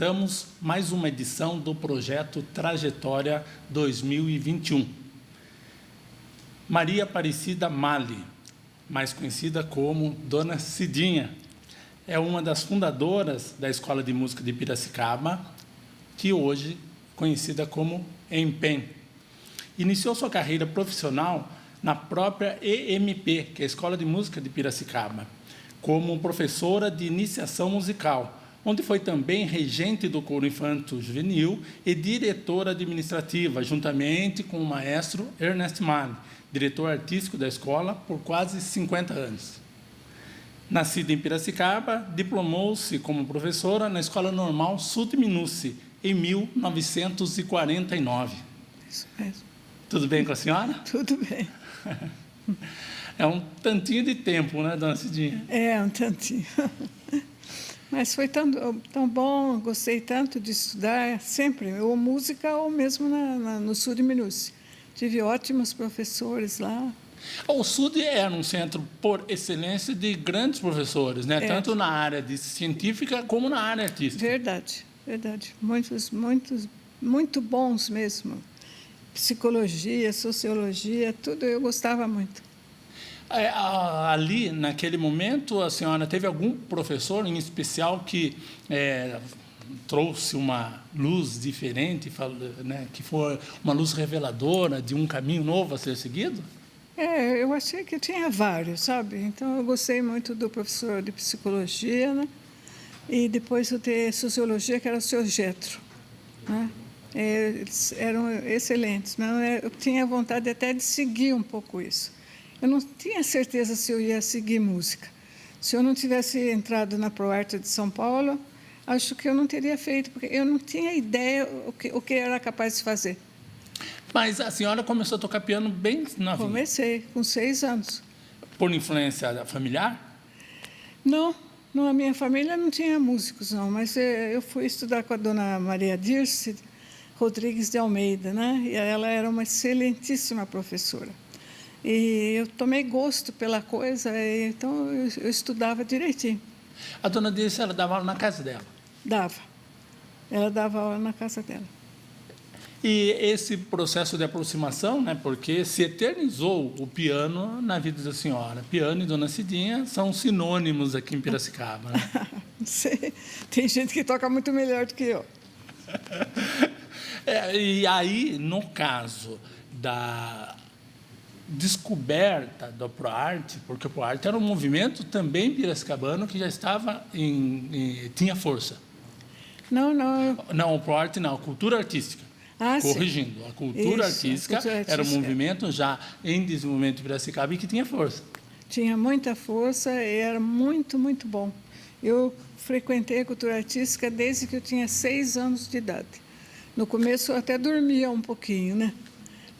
apresentamos mais uma edição do projeto Trajetória 2021. Maria Aparecida Mali, mais conhecida como Dona Cidinha, é uma das fundadoras da Escola de Música de Piracicaba, que hoje é conhecida como EMPEM. Iniciou sua carreira profissional na própria EMP, que é a Escola de Música de Piracicaba, como professora de iniciação musical, onde foi também regente do coro infanto-juvenil e diretora administrativa, juntamente com o maestro Ernest Mali, diretor artístico da escola por quase 50 anos. Nascida em Piracicaba, diplomou-se como professora na Escola Normal Sul-de-Minúcia, em 1949. Isso mesmo. Tudo bem com a senhora? Tudo bem. É um tantinho de tempo, né, Dona Cidinha? É, um tantinho. Mas foi tão bom, gostei tanto de estudar, sempre, ou música ou mesmo no sul de Minúcia. Tive ótimos professores lá. O SUD era um centro, por excelência, de grandes professores, né? Tanto na área científica como na área artística. Verdade, verdade. Muito bons mesmo. Psicologia, sociologia, tudo eu gostava muito. Ali, naquele momento, a senhora teve algum professor em especial que trouxe uma luz diferente, né, que foi uma luz reveladora de um caminho novo a ser seguido? Eu achei que tinha vários, sabe? Então, eu gostei muito do professor de psicologia, né? E depois eu tenho sociologia, que era o seu Getro, né? Eles eram excelentes. Eu tinha vontade até de seguir um pouco isso. Eu não tinha certeza se eu ia seguir música. Se eu não tivesse entrado na ProArte de São Paulo, acho que eu não teria feito, porque eu não tinha ideia o que era capaz de fazer. Mas a senhora começou a tocar piano bem novinha? Comecei, com 6 anos. Por influência familiar? Não, a minha família não tinha músicos, não, mas eu fui estudar com a dona Maria Dirce Rodrigues de Almeida, né? E ela era uma excelentíssima professora. E eu tomei gosto pela coisa, então eu estudava direitinho. A dona Dirce, ela dava aula na casa dela? Dava. Ela dava aula na casa dela. E esse processo de aproximação, né, porque se eternizou o piano na vida da senhora. Piano e Dona Cidinha são sinônimos aqui em Piracicaba, né? Tem gente que toca muito melhor do que eu. E aí, no caso da descoberta da ProArte, porque a ProArte era um movimento também piracicabano que já estava tinha força. Não. Não, a ProArte não, a cultura artística. Corrigindo, sim. A cultura artística era um movimento já em desenvolvimento de Piracicaba e que tinha força. Tinha muita força e era muito, muito bom. Eu frequentei a cultura artística desde que eu tinha 6 anos de idade. No começo eu até dormia um pouquinho, né?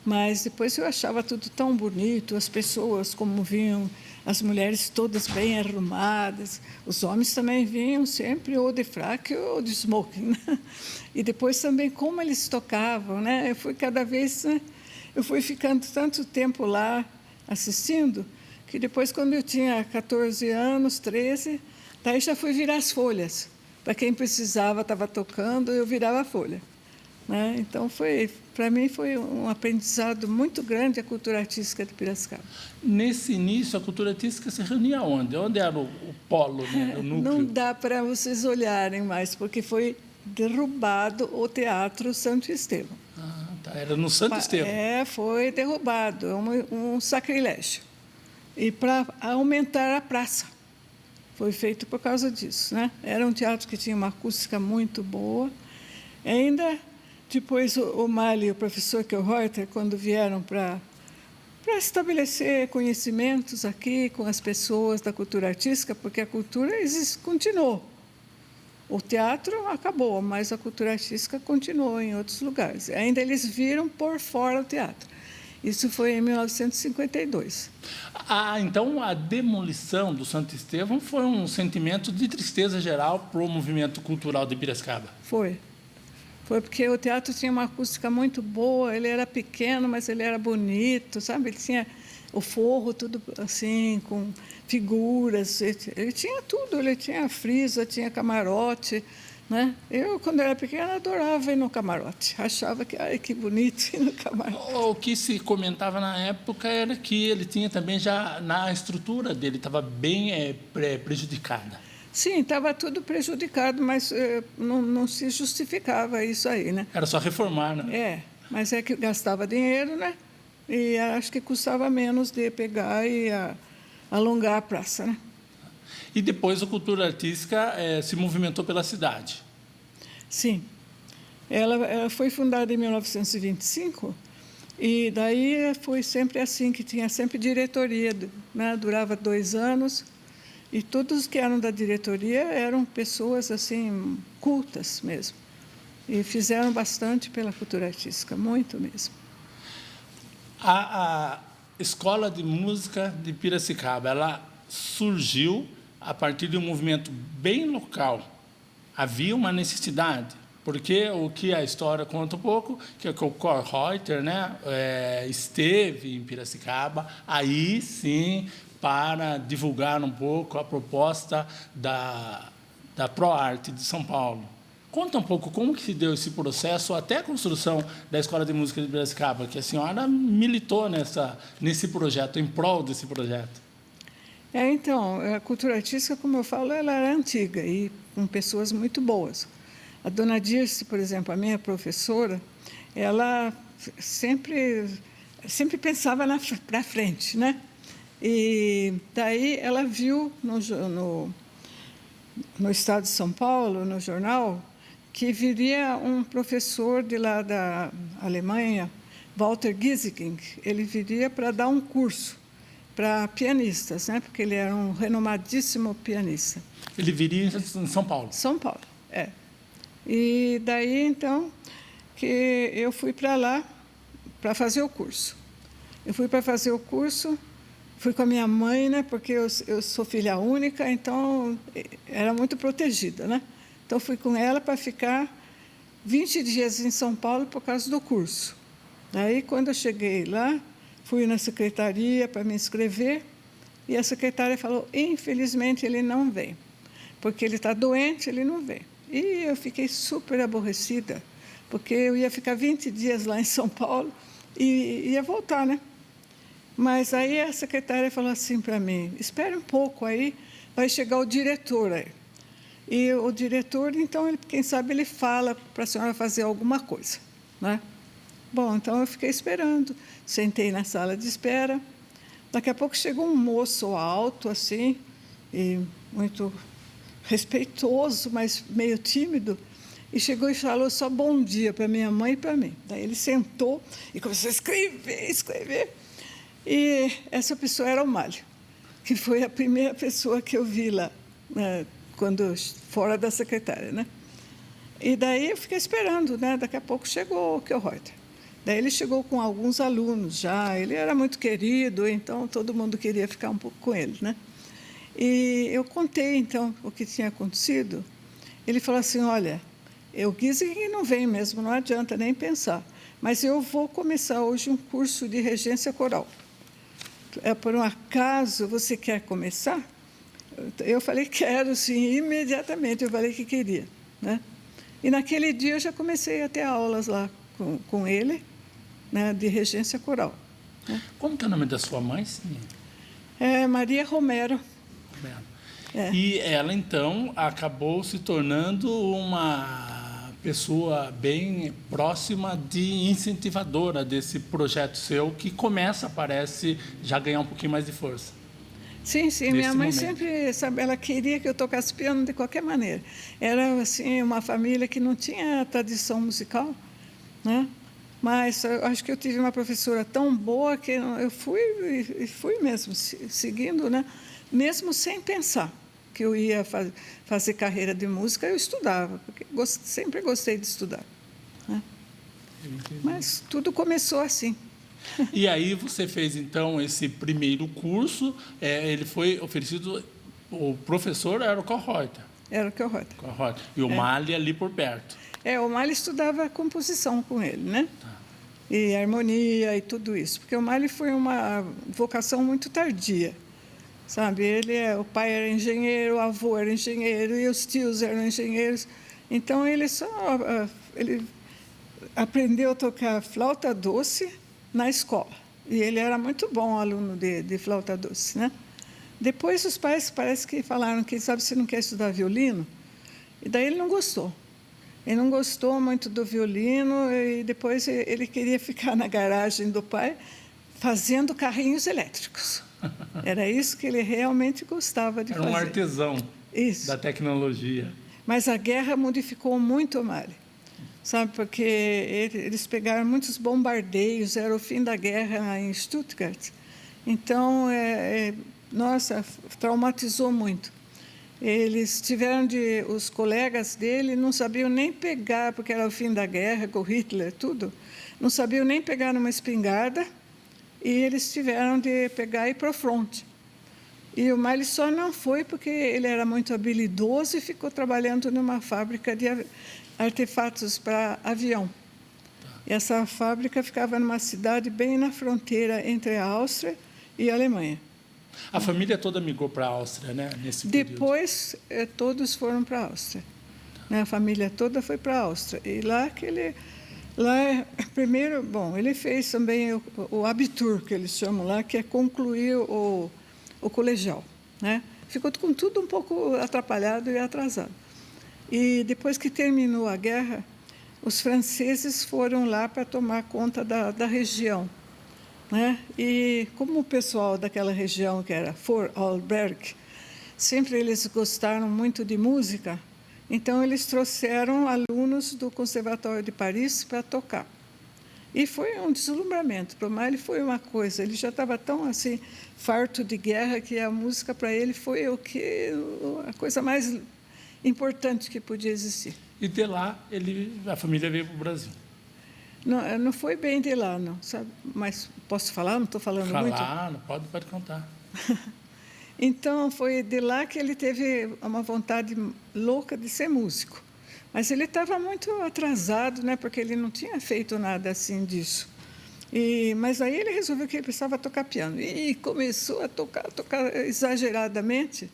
Mas depois eu achava tudo tão bonito, as pessoas como vinham, as mulheres todas bem arrumadas, os homens também vinham sempre ou de fraque ou de smoking, né? E depois também como eles tocavam, né? Eu fui cada vez, né? Eu fui ficando tanto tempo lá assistindo, que depois, quando eu tinha 14 anos, 13, daí já fui virar as folhas. Para quem precisava, estava tocando, eu virava a folha. Né? Então, para mim, foi um aprendizado muito grande a cultura artística de Piracicaba. Nesse início, a cultura artística se reunia onde? Onde era o polo, né? O núcleo? Não dá para vocês olharem mais, porque foi derrubado o Teatro Santo Estevão. Tá. Era no Santo Estevão. Foi derrubado, um sacrilégio. E para aumentar a praça. Foi feito por causa disso, né? Era um teatro que tinha uma acústica muito boa. Ainda depois o Mali e o professor Kelreuter, quando vieram para estabelecer conhecimentos aqui com as pessoas da cultura artística, porque a cultura continuou. O teatro acabou, mas a cultura artística continuou em outros lugares. Ainda eles viram por fora o teatro. Isso foi em 1952. Então a demolição do Santo Estevão foi um sentimento de tristeza geral para o movimento cultural de Piracicaba? Foi porque o teatro tinha uma acústica muito boa, ele era pequeno, mas ele era bonito, sabe? Ele tinha o forro tudo assim, com figuras, ele tinha tudo, ele tinha frisa, tinha camarote, né? Eu, quando era pequena, adorava ir no camarote. Achava que, ai, que bonito ir no camarote. O que se comentava na época era que ele tinha também já, na estrutura dele, estava bem prejudicada. Sim, estava tudo prejudicado, mas não se justificava isso aí, né? Era só reformar, né? Mas é que gastava dinheiro, né? E acho que custava menos de pegar e alongar a praça, né? E depois a cultura artística se movimentou pela cidade. Sim. Ela foi fundada em 1925 e daí foi sempre assim, que tinha sempre diretoria, né? Durava 2 anos e todos que eram da diretoria eram pessoas assim cultas mesmo. E fizeram bastante pela cultura artística, muito mesmo. A Escola de Música de Piracicaba, ela surgiu a partir de um movimento bem local. Havia uma necessidade, porque o que a história conta um pouco, que o Kohreuter, né, esteve em Piracicaba, aí sim, para divulgar um pouco a proposta da ProArte de São Paulo. Conta um pouco como que se deu esse processo até a construção da Escola de Música de Piracicaba, que a senhora militou nesse projeto, em prol desse projeto. Então, a cultura artística, como eu falo, ela era antiga e com pessoas muito boas. A dona Dirce, por exemplo, a minha professora, ela sempre pensava para frente, né? E daí ela viu no Estado de São Paulo, no jornal, que viria um professor de lá da Alemanha, Walter Gieseking. Ele viria para dar um curso para pianistas, né? Porque ele era um renomadíssimo pianista. Ele viria em São Paulo? São Paulo, E daí, então, que eu fui para lá para fazer o curso. Eu fui para fazer o curso, fui com a minha mãe, né? Porque eu sou filha única, então era muito protegida, né? Então, fui com ela para ficar 20 dias em São Paulo por causa do curso. Daí, quando eu cheguei lá, fui na secretaria para me inscrever e a secretária falou, infelizmente, ele não vem, porque ele está doente, ele não vem. E eu fiquei super aborrecida, porque eu ia ficar 20 dias lá em São Paulo e ia voltar, né? Mas aí a secretária falou assim para mim, espere um pouco aí, vai chegar o diretor aí. E o diretor, então, quem sabe ele fala para a senhora fazer alguma coisa, né? Bom, então eu fiquei esperando, sentei na sala de espera. Daqui a pouco chegou um moço alto, assim, e muito respeitoso, mas meio tímido, e chegou e falou só bom dia para minha mãe e para mim. Daí ele sentou e começou a escrever. E essa pessoa era o Mário, que foi a primeira pessoa que eu vi lá, né, fora da secretária, né? E daí eu fiquei esperando, né? Daqui a pouco chegou o Kohreuter. Daí ele chegou com alguns alunos já, ele era muito querido, então todo mundo queria ficar um pouco com ele, né? E eu contei, então, o que tinha acontecido. Ele falou assim, olha, eu Gieseking não vem mesmo, não adianta nem pensar, mas eu vou começar hoje um curso de regência coral. Por um acaso, você quer começar? Eu falei, quero, sim, imediatamente eu falei que queria, né? E naquele dia eu já comecei a ter aulas lá com ele, né, de regência coral. Né? Como que é o nome da sua mãe, sim? Maria Romero. E ela, então, acabou se tornando uma pessoa bem próxima de incentivadora desse projeto seu, que começa, parece, já ganhar um pouquinho mais de força. Sim, minha mãe sempre, sabe, ela queria que eu tocasse piano de qualquer maneira. Era, assim, uma família que não tinha tradição musical, né? Mas eu acho que eu tive uma professora tão boa que eu fui mesmo, seguindo, né? Mesmo sem pensar que eu ia fazer carreira de música, eu estudava, porque sempre gostei de estudar, né? Mas tudo começou assim. E aí você fez, então, esse primeiro curso, ele foi oferecido, o professor era o Kohreuter. Era o Kohreuter. E o Mário ali por perto. O Mário estudava composição com ele, né? Tá. E harmonia e tudo isso, porque o Mário foi uma vocação muito tardia, sabe? O pai era engenheiro, o avô era engenheiro e os tios eram engenheiros, Então, ele aprendeu a tocar flauta doce na escola. E ele era muito bom aluno de flauta doce, né? Depois, os pais parece que falaram que, sabe, você não quer estudar violino? E daí ele não gostou. Ele não gostou muito do violino e depois ele queria ficar na garagem do pai fazendo carrinhos elétricos. Era isso que ele realmente gostava de fazer. Era um artesão Isso. da tecnologia. Mas a guerra modificou muito o Mali, sabe? Porque eles pegaram muitos bombardeios, era o fim da guerra em Stuttgart. Então, nossa, traumatizou muito. Eles tiveram os colegas dele não sabiam nem pegar, porque era o fim da guerra, com Hitler, tudo, não sabiam nem pegar numa espingarda, e eles tiveram de pegar e ir para o fronte. E o Mali só não foi porque ele era muito habilidoso e ficou trabalhando numa fábrica de artefatos para avião. E essa fábrica ficava numa cidade bem na fronteira entre a Áustria e a Alemanha. A família toda migrou para a Áustria, né? Nesse período. Depois, todos foram para a Áustria. A família toda foi para a Áustria. E lá primeiro, bom, ele fez também o Abitur, que eles chamam lá, que é concluir o colegial, né? Ficou com tudo um pouco atrapalhado e atrasado. E depois que terminou a guerra, os franceses foram lá para tomar conta da região, né? E como o pessoal daquela região, que era Vorarlberg, sempre eles gostaram muito de música, então eles trouxeram alunos do Conservatório de Paris para tocar. E foi um deslumbramento. Para o Mali foi uma coisa, ele já estava tão assim farto de guerra que a música para ele foi a coisa mais importante que podia existir. E de lá a família veio para o Brasil. Não foi bem de lá, não, sabe? Mas posso falar? Não estou falando muito? Pode contar. Então, foi de lá que ele teve uma vontade louca de ser músico. Mas ele estava muito atrasado, né? Porque ele não tinha feito nada assim disso. Mas aí ele resolveu que ele precisava tocar piano. E começou a tocar exageradamente,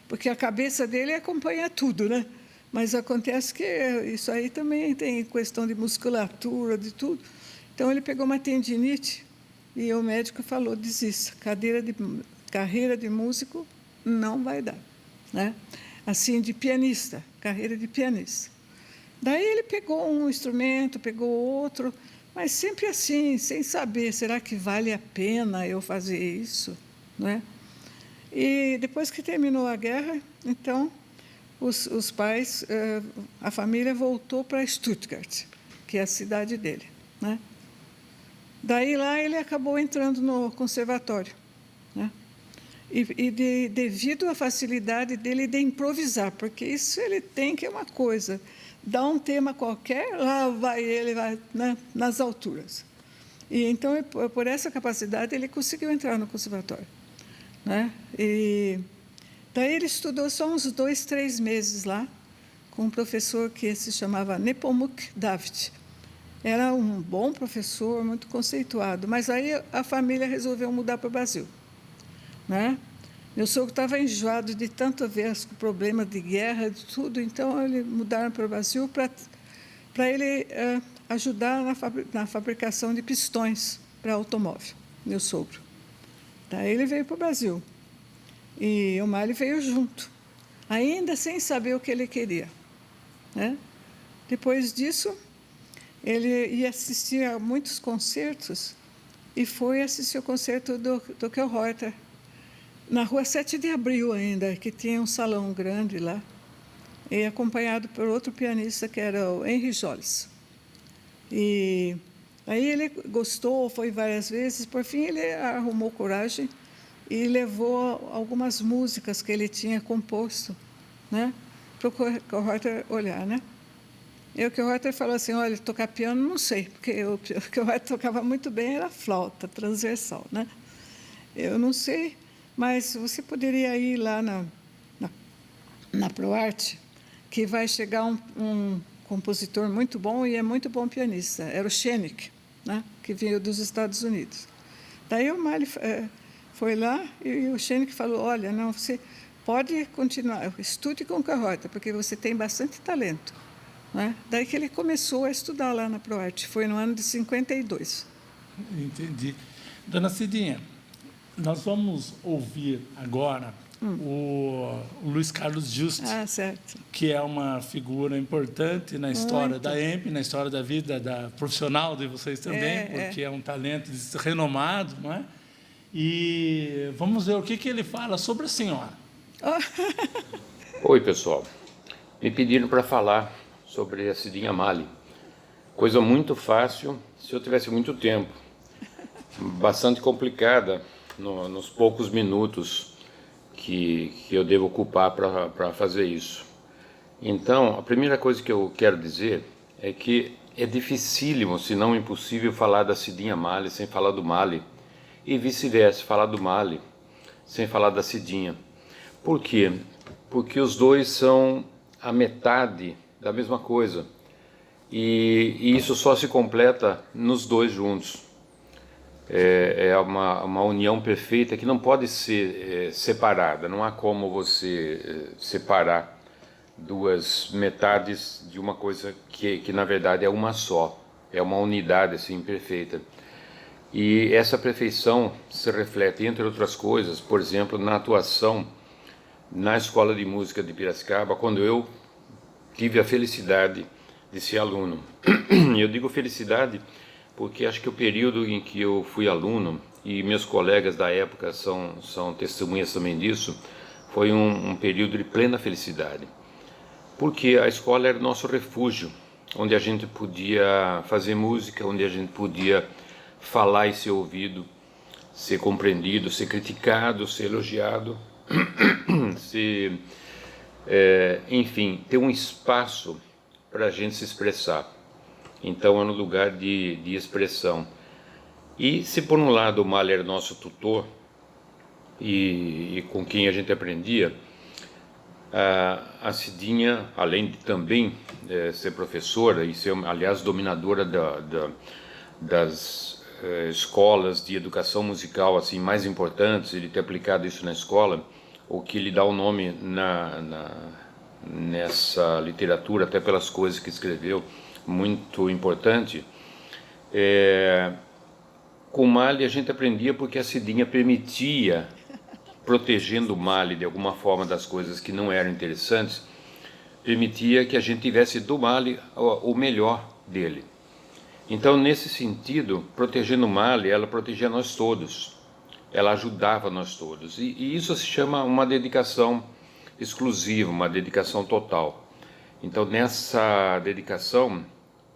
porque a cabeça dele acompanha tudo, né? Mas acontece que isso aí também tem questão de musculatura, de tudo. Então, ele pegou uma tendinite e o médico falou, desista, carreira de músico não vai dar, né? Assim, de pianista, carreira de pianista. Daí ele pegou um instrumento, pegou outro, mas sempre assim, sem saber, será que vale a pena eu fazer isso, né? E depois que terminou a guerra, então, os pais, a família voltou para Stuttgart, que é a cidade dele, né? Daí lá ele acabou entrando no conservatório, né? Devido à facilidade dele de improvisar, porque isso ele tem, que é uma coisa, dá um tema qualquer, lá vai ele, vai, né, nas alturas. E então, por essa capacidade, ele conseguiu entrar no conservatório, né? E daí ele estudou só uns 2, 3 meses lá, com um professor que se chamava Nepomuk David. Era um bom professor, muito conceituado, mas aí a família resolveu mudar para o Brasil, né? Meu sogro estava enjoado de tanto ver os problemas de guerra, de tudo, então eles mudaram para o Brasil para ele ajudar na fabricação de pistões para automóvel, meu sogro. Daí ele veio para o Brasil. E o Mali veio junto, ainda sem saber o que ele queria, né? Depois disso, ele ia assistir a muitos concertos e foi assistir o concerto do Kjellreuter, na Rua 7 de Abril ainda, que tinha um salão grande lá, e acompanhado por outro pianista, que era o Henry Jolles. E aí ele gostou, foi várias vezes, por fim ele arrumou coragem e levou algumas músicas que ele tinha composto, né, para o Kjellreuter olhar, né? E o Kjellreuter falou assim, olha, tocar piano não sei, porque o Kjellreuter tocava muito bem, era flauta transversal, né? Eu não sei, mas você poderia ir lá na ProArt, que vai chegar um compositor muito bom e é muito bom pianista, era o Schenck, né, que veio dos Estados Unidos. Daí o Mali foi lá e o Schenck falou, olha, não, você pode continuar, estude com o Kjellreuter, porque você tem bastante talento, né? Daí que ele começou a estudar lá na ProArte, foi no ano de 52. Entendi. Dona Cidinha, nós vamos ouvir agora o Luiz Carlos Juste, Certo. que é uma figura importante na história Muito. da EMP, na história da vida da profissional de vocês também, porque é um talento renomado, não é? E vamos ver o que ele fala sobre a senhora. Oi, pessoal. Me pediram para falar sobre a Cidinha Mali. Coisa muito fácil se eu tivesse muito tempo. Bastante complicada nos poucos minutos que eu devo ocupar para fazer isso. Então, a primeira coisa que eu quero dizer é que é dificílimo, se não impossível, falar da Cidinha Mali sem falar do Mali, e vice-versa, falar do Mali sem falar da Cidinha. Por quê? Porque os dois são a metade da mesma coisa, e isso só se completa nos dois juntos. É uma união perfeita que não pode ser separada. Não há como você separar duas metades de uma coisa que na verdade é uma só. É uma unidade assim perfeita. E essa perfeição se reflete, entre outras coisas, por exemplo, na atuação na Escola de Música de Piracicaba, quando eu tive a felicidade de ser aluno. Eu digo felicidade porque acho que o período em que eu fui aluno, e meus colegas da época são testemunhas também disso, foi um período de plena felicidade. Porque a escola era o nosso refúgio, onde a gente podia fazer música, onde a gente podia falar e ser ouvido, ser compreendido, ser criticado, ser elogiado, enfim, ter um espaço para a gente se expressar. Então, é um lugar de expressão. E se por um lado o Mali era nosso tutor, e com quem a gente aprendia, a Cidinha, além de também ser professora e ser, aliás, dominadora das escolas de educação musical assim mais importantes, ele ter aplicado isso na escola, o que lhe dá o nome nessa literatura, até pelas coisas que escreveu, muito importante. Com o Mali a gente aprendia porque a Cidinha permitia, protegendo o Mali de alguma forma das coisas que não eram interessantes, permitia que a gente tivesse do Mali o melhor dele. Então, nesse sentido, protegendo o Mali, ela protegia nós todos, ela ajudava nós todos, e isso se chama uma dedicação exclusiva, uma dedicação total. Então, nessa dedicação,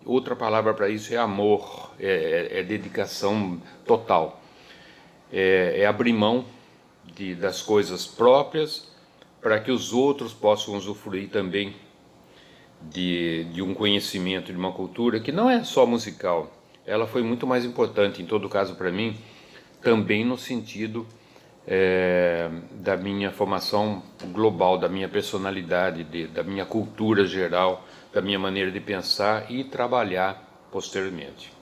outra palavra para isso é amor, é dedicação total, é abrir mão das coisas próprias para que os outros possam usufruir também de um conhecimento, de uma cultura que não é só musical. Ela foi muito mais importante, em todo caso para mim, também no sentido da minha formação global, da minha personalidade, da minha cultura geral, da minha maneira de pensar e trabalhar posteriormente.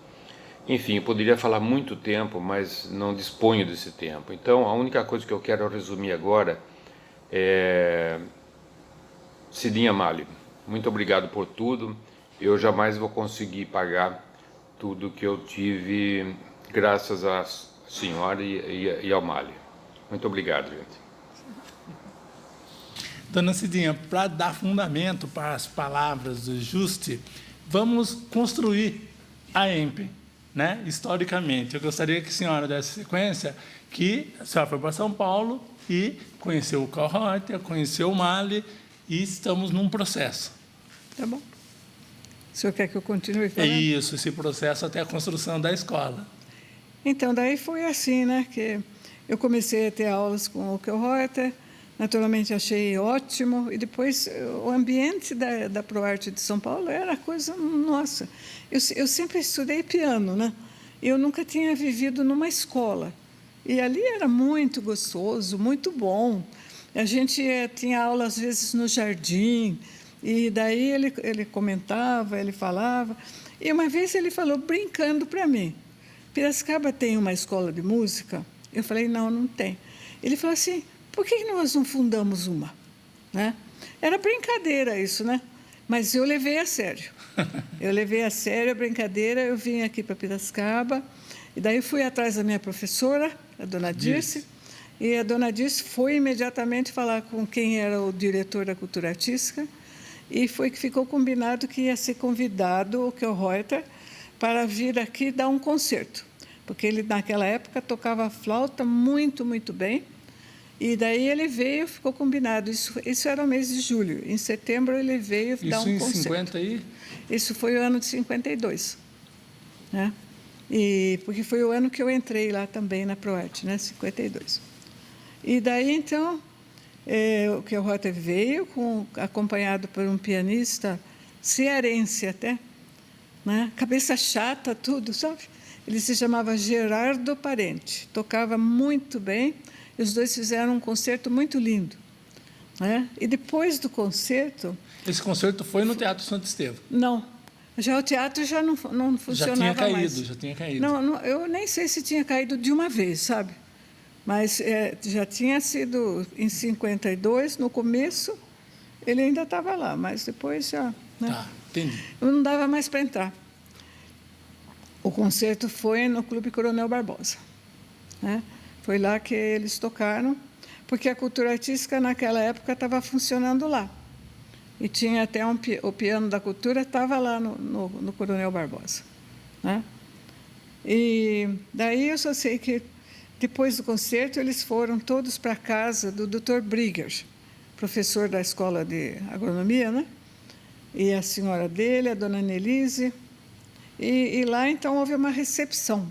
Enfim, eu poderia falar muito tempo, mas não disponho desse tempo. Então, a única coisa que eu quero resumir agora é Cidinha Mali, muito obrigado por tudo. Eu jamais vou conseguir pagar tudo que eu tive graças à senhora e ao Mali. Muito obrigado, gente. Dona Cidinha, para dar fundamento para as palavras do Juste, vamos construir a EMP, né? Historicamente. Eu gostaria que a senhora desse sequência, que a senhora foi para São Paulo e conheceu o Karl Reuter, conheceu o Mali, e estamos num processo. Tá bom. O senhor quer que eu continue falando? É isso, esse processo até a construção da escola. Então, daí foi assim, né, que eu comecei a ter aulas com o Karl Reuter, naturalmente achei ótimo, e depois o ambiente da ProArte de São Paulo era coisa nossa. Eu sempre estudei piano, né? Eu nunca tinha vivido numa escola, e ali era muito gostoso, muito bom. A gente tinha aula, às vezes, no jardim, e daí ele comentava, ele falava, e uma vez ele falou, brincando para mim, Piracicaba tem uma escola de música? Eu falei, não, não tem. Ele falou assim, por que nós não fundamos uma? Né? Era brincadeira isso, né? Mas eu levei a sério. Eu levei a sério a brincadeira, eu vim aqui para Piracicaba, e daí fui atrás da minha professora, a dona Dirce, e a dona Dirce foi imediatamente falar com quem era o diretor da Cultura Artística, e foi que ficou combinado que ia ser convidado o Kel Reuter para vir aqui dar um concerto, porque ele, naquela época, tocava flauta muito, muito bem, e daí ele veio, ficou combinado. Isso era o mês de julho. Em setembro, ele veio dar um concerto. Isso em 50 aí? Isso foi o ano de 52. Né? Porque foi o ano que eu entrei lá também na ProArte, né? 52. E daí, então, o Kel Reuter veio, acompanhado por um pianista cearense até, né? Cabeça chata, tudo, sabe? Ele se chamava Gerardo Parente, tocava muito bem, e os dois fizeram um concerto muito lindo. Né? E depois do concerto... Esse concerto foi no Teatro Santo Estevão? Não. Já o teatro já não funcionava mais. Já tinha caído. Não, eu nem sei se tinha caído de uma vez, sabe? Mas já tinha sido em 52, no começo, ele ainda estava lá, mas depois já... Né? Tá, entendi. Não dava mais para entrar. O concerto foi no Clube Coronel Barbosa. Né? Foi lá que eles tocaram, porque a Cultura Artística, naquela época, estava funcionando lá. E tinha até o piano da cultura, estava lá no Coronel Barbosa. Né? E daí eu só sei que, depois do concerto, eles foram todos para a casa do Dr. Brigger, professor da Escola de Agronomia, né? E a senhora dele, a dona Nelise. E lá, então, houve uma recepção.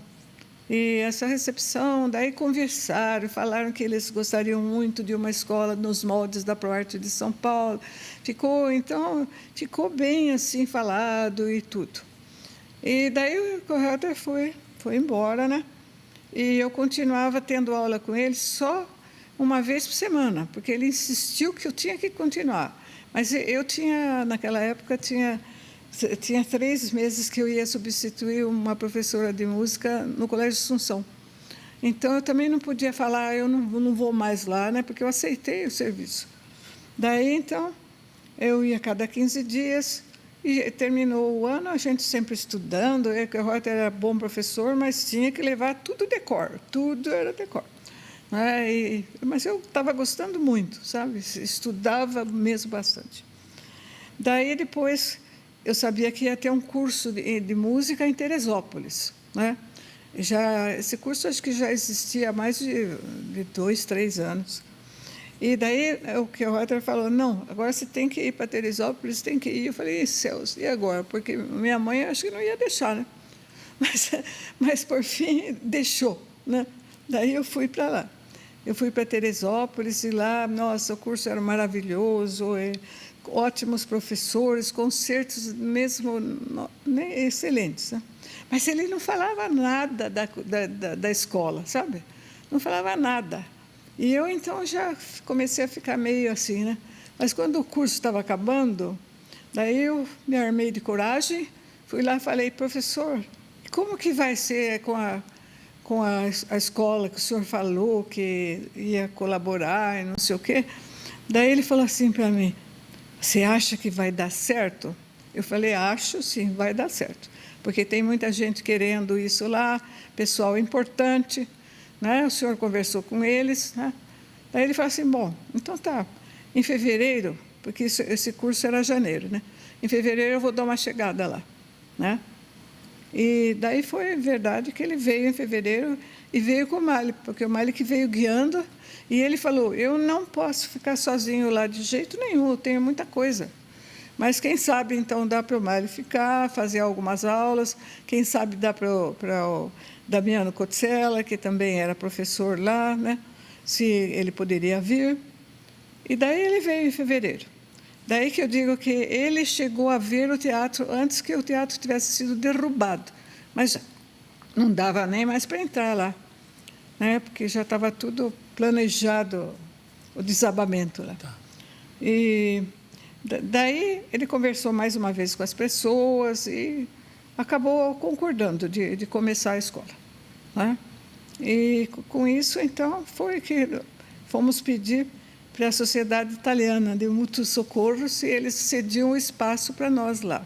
E essa recepção, daí conversaram, falaram que eles gostariam muito de uma escola nos moldes da ProArte de São Paulo. Ficou bem assim falado e tudo. E daí o Reuter foi embora, né? E eu continuava tendo aula com ele só uma vez por semana, porque ele insistiu que eu tinha que continuar. Mas eu tinha, naquela época, tinha 3 meses que eu ia substituir uma professora de música no Colégio Assunção. Então, eu também não podia falar, eu não vou mais lá, né, porque eu aceitei o serviço. Daí, então, eu ia cada 15 dias, e terminou o ano, a gente sempre estudando. O Reuter era bom professor, mas tinha que levar tudo decor, tudo era decor. Mas eu estava gostando muito, sabe? Estudava mesmo bastante. Daí, depois... eu sabia que ia ter um curso de música em Teresópolis. Né? Esse curso acho que já existia há mais de 2, 3 anos. E daí o Kel Reuter falou, não, agora você tem que ir para Teresópolis, tem que ir. Eu falei, céus, e agora? Porque minha mãe acho que não ia deixar, né? Mas por fim, deixou. Né? Daí eu fui para lá. Eu fui para Teresópolis e lá, nossa, o curso era maravilhoso, ótimos professores, concertos mesmo excelentes. Né? Mas ele não falava nada da escola, sabe? Não falava nada. E eu, então, já comecei a ficar meio assim, né? Mas quando o curso estava acabando, daí eu me armei de coragem, fui lá e falei, professor, como que vai ser com a escola que o senhor falou que ia colaborar e não sei o quê? Daí ele falou assim para mim, você acha que vai dar certo? Eu falei, acho sim, vai dar certo. Porque tem muita gente querendo isso lá, pessoal importante, né? O senhor conversou com eles. Né? Daí ele falou assim, bom, então tá, em fevereiro, porque esse curso era janeiro, né? Em fevereiro eu vou dar uma chegada lá. Né? E daí foi verdade que ele veio em fevereiro e veio com o Mali, porque o Mali que veio guiando. E ele falou, eu não posso ficar sozinho lá de jeito nenhum, eu tenho muita coisa. Mas quem sabe, então, dá para o Mário ficar, fazer algumas aulas, quem sabe dá para o Damiano Cotzella, que também era professor lá, né? Se ele poderia vir. E daí ele veio em fevereiro. Daí que eu digo que ele chegou a ver o teatro antes que o teatro tivesse sido derrubado. Mas não dava nem mais para entrar lá, né? Porque já estava tudo planejado, o desabamento lá. Tá. E daí ele conversou mais uma vez com as pessoas e acabou concordando de começar a escola. Né? E com isso, então, foi que fomos pedir para a Sociedade Italiana de Mútuo Socorro se eles cediam o espaço para nós lá.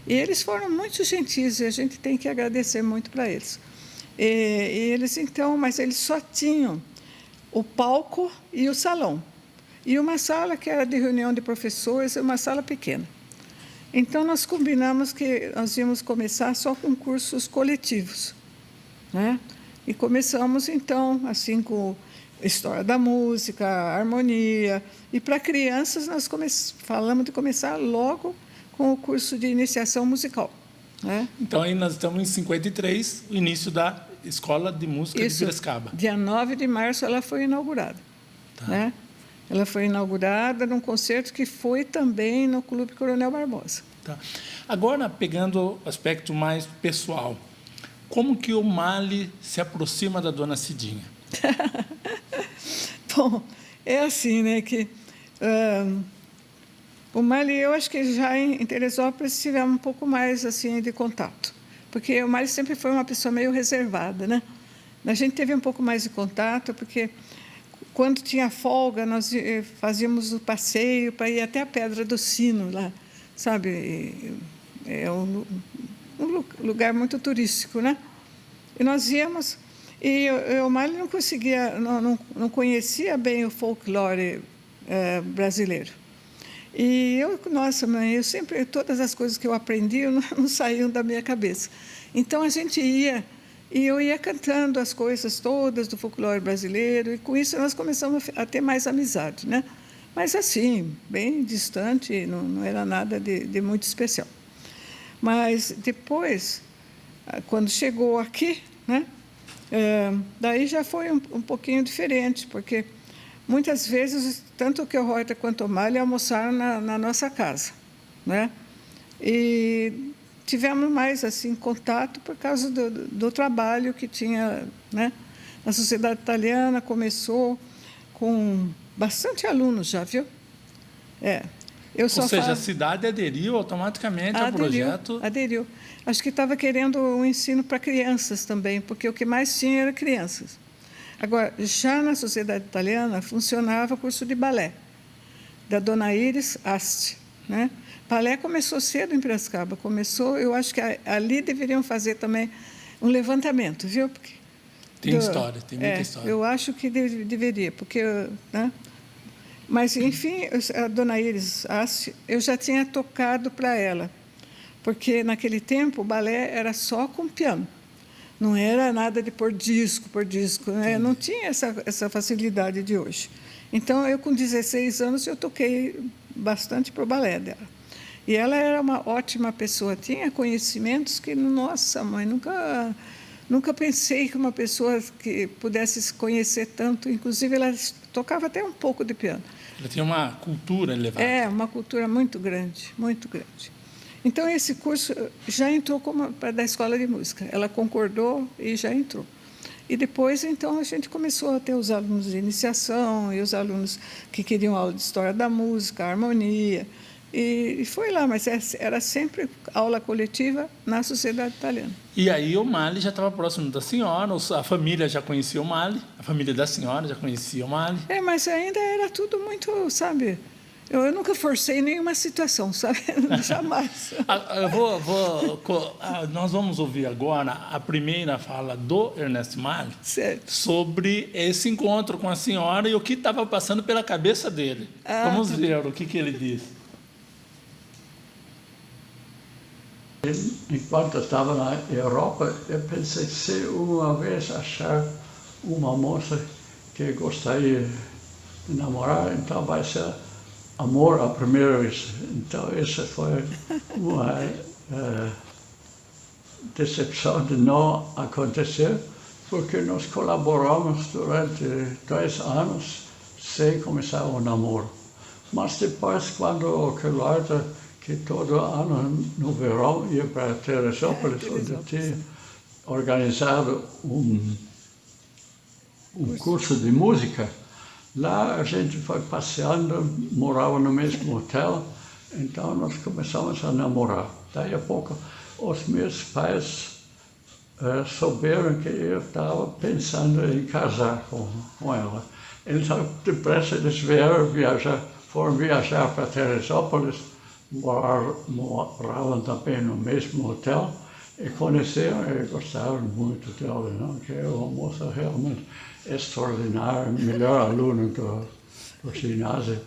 E eles foram muito gentis e a gente tem que agradecer muito para eles. E eles, então, mas eles só tinham o palco e o salão. E uma sala que era de reunião de professores, uma sala pequena. Então, nós combinamos que nós íamos começar só com cursos coletivos, né? E começamos, então, assim, com história da música, harmonia. E para crianças, nós falamos de começar logo com o curso de iniciação musical, né? Então, aí nós estamos em 53, o início da Escola de Música de Piracicaba. Dia 9 de março ela foi inaugurada. Tá. Né? Ela foi inaugurada num concerto que foi também no Clube Coronel Barbosa. Tá. Agora, pegando o aspecto mais pessoal, como que o Mali se aproxima da dona Cidinha? Bom, é assim, né, que o Mali, eu acho que já em Teresópolis tivemos um pouco mais assim de contato, porque o Mali sempre foi uma pessoa meio reservada, né? A gente teve um pouco mais de contato, porque quando tinha folga, nós fazíamos o passeio para ir até a Pedra do Sino, lá, sabe? É um lugar muito turístico, né? E nós íamos, e o Mali não conseguia, não conhecia bem o folclore brasileiro. E nossa, mãe, eu sempre, todas as coisas que eu aprendi não saíam da minha cabeça. Então, a gente ia, e eu ia cantando as coisas todas do folclore brasileiro, e com isso nós começamos a ter mais amizade, né? Mas assim, bem distante, não era nada de muito especial. Mas depois, quando chegou aqui, né? Daí já foi um pouquinho diferente, porque muitas vezes, tanto que o Reuter quanto o Mali almoçaram na nossa casa, né? E tivemos mais assim contato por causa do trabalho que tinha, né? A Sociedade Italiana começou com bastante alunos já, viu? Ou seja, a cidade aderiu automaticamente ao projeto? Aderiu. Acho que estava querendo um ensino para crianças também, porque o que mais tinha era crianças. Agora, já na Sociedade Italiana, funcionava o curso de balé, da dona Iris Asti, né? Balé começou cedo em Piracicaba. Eu acho que ali deveriam fazer também um levantamento, viu? Porque tem história, tem muita história. Eu acho que deveria, porque... Né? Mas, enfim, a dona Iris Asti, eu já tinha tocado para ela, porque naquele tempo o balé era só com piano. Não era nada de pôr disco, né? Não tinha essa facilidade de hoje. Então, eu com 16 anos, eu toquei bastante para o balé dela. E ela era uma ótima pessoa, tinha conhecimentos que, nossa, mãe, nunca pensei que uma pessoa que pudesse se conhecer tanto, inclusive ela tocava até um pouco de piano. Ela tinha uma cultura elevada. Uma cultura muito grande, muito grande. Então, esse curso já entrou da escola de música. Ela concordou e já entrou. E depois, então, a gente começou a ter os alunos de iniciação e os alunos que queriam aula de história da música, harmonia. E foi lá, mas era sempre aula coletiva na Sociedade Italiana. E aí o Mali já estava próximo da senhora, a família já conhecia o Mali, a família da senhora já conhecia o Mali. Mas ainda era tudo muito, sabe... Eu nunca forcei nenhuma situação, sabe? Jamais. Nós vamos ouvir agora a primeira fala do Ernesto Mali sobre esse encontro com a senhora e o que estava passando pela cabeça dele. Vamos ver o que ele disse. Enquanto eu estava na Europa, eu pensei se uma vez achar uma moça que gostaria de namorar, então vai ser amor à primeira vez. Então, essa foi uma decepção de não acontecer, porque nós colaboramos durante 2 anos sem começar o namoro. Mas depois, quando o Reuter, que todo ano no verão ia para Teresópolis, onde tinha organizado um curso de música, lá a gente foi passeando, morava no mesmo hotel, então nós começamos a namorar. Daí a pouco os meus pais souberam que eu estava pensando em casar com ela. Então, depressa eles foram viajar para Teresópolis, moravam também no mesmo hotel, e conheceram e gostaram muito dela, não? Que é uma moça realmente extraordinária, melhor aluna do ginásio.